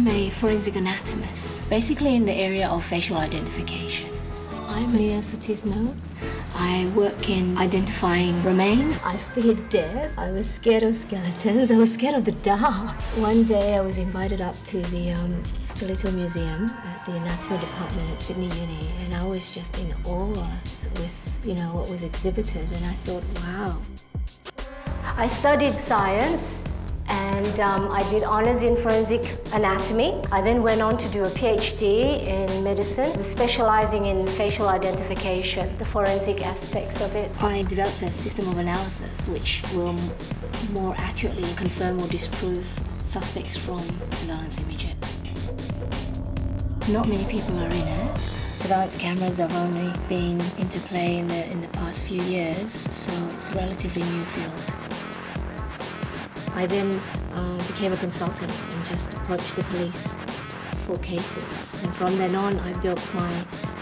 I'm a forensic anatomist, basically in the area of facial identification. I'm a artist. I work in identifying remains. I feared death. I was scared of skeletons. I was scared of the dark. One day I was invited up to the Skeletal Museum at the Anatomy department at Sydney Uni, and I was just in awe with what was exhibited, and I thought, wow. I studied science and I did honours in forensic anatomy. I then went on to do a PhD in medicine, specialising in facial identification, the forensic aspects of it. I developed a system of analysis which will more accurately confirm or disprove suspects from surveillance images. Not many people are in it. Surveillance cameras have only been into play in the past few years, so it's a relatively new field. I then became a consultant and just approached the police for cases. And from then on, I built my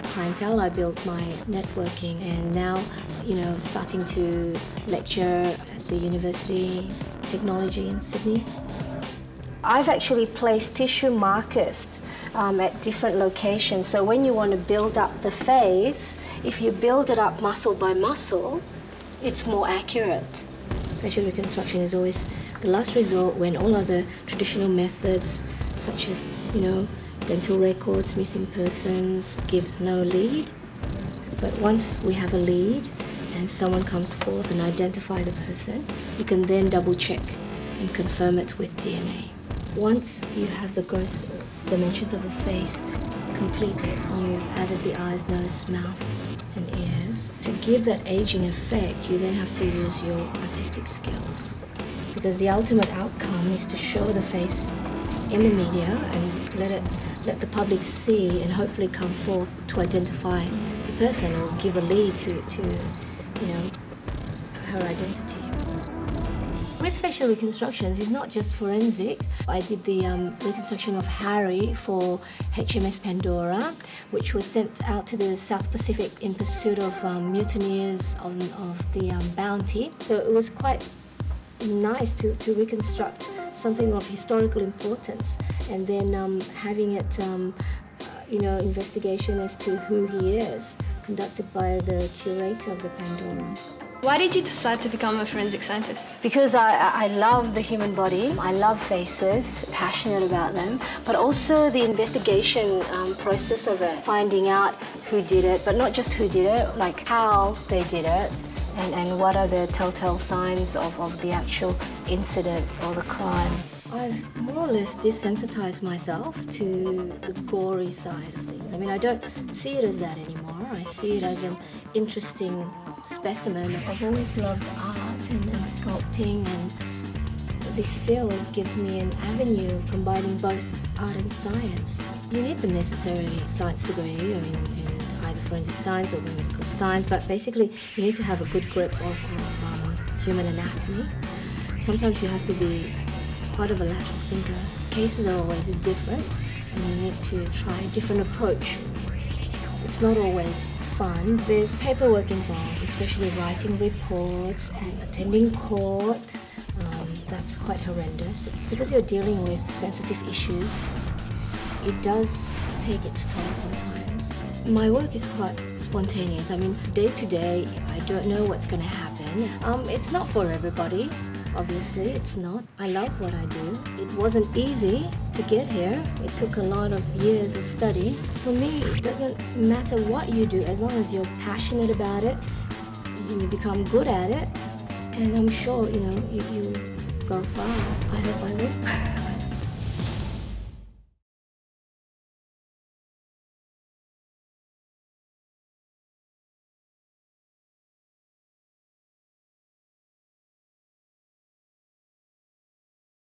clientele, I built my networking, and now, starting to lecture at the University of Technology in Sydney. I've actually placed tissue markers at different locations. So when you want to build up the face, if you build it up muscle by muscle, it's more accurate. Facial reconstruction is always the last resort when all other traditional methods, such as, dental records, missing persons, gives no lead. But once we have a lead and someone comes forth and identify the person, you can then double check and confirm it with DNA. Once you have the gross dimensions of the face completed, you've added the eyes, nose, mouth and ears. To give that aging effect, you then have to use your artistic skills, because the ultimate outcome is to show the face in the media and let the public see and hopefully come forth to identify the person or give a lead to her identity. With facial reconstructions, it's not just forensics. I did the reconstruction of Harry for HMS Pandora, which was sent out to the South Pacific in pursuit of mutineers of the Bounty. So it was quite nice to reconstruct something of historical importance, and then having it, investigation as to who he is, conducted by the curator of the Pandora. Why did you decide to become a forensic scientist? Because I love the human body, I love faces, passionate about them, but also the investigation process of it, finding out who did it, but not just who did it, like how they did it, and what are the telltale signs of the actual incident or the crime. I've more or less desensitized myself to the gory side of things. I mean, I don't see it as that anymore. I see it as an interesting specimen. I've always loved art and sculpting, and this field gives me an avenue of combining both art and science. You need the necessary science degree, in either forensic science or medical science, but basically you need to have a good grip of human anatomy. Sometimes you have to be quite of a lateral thinker. Cases are always different, and you need to try a different approach. It's not always fun. There's paperwork involved, especially writing reports and attending court. That's quite horrendous. Because you're dealing with sensitive issues, it does take its toll sometimes. My work is quite spontaneous. I mean, day to day, I don't know what's going to happen. It's not for everybody. Obviously, it's not. I love what I do. It wasn't easy to get here. It took a lot of years of study. For me, it doesn't matter what you do as long as you're passionate about it and you become good at it. And I'm sure, you go far. I hope I will.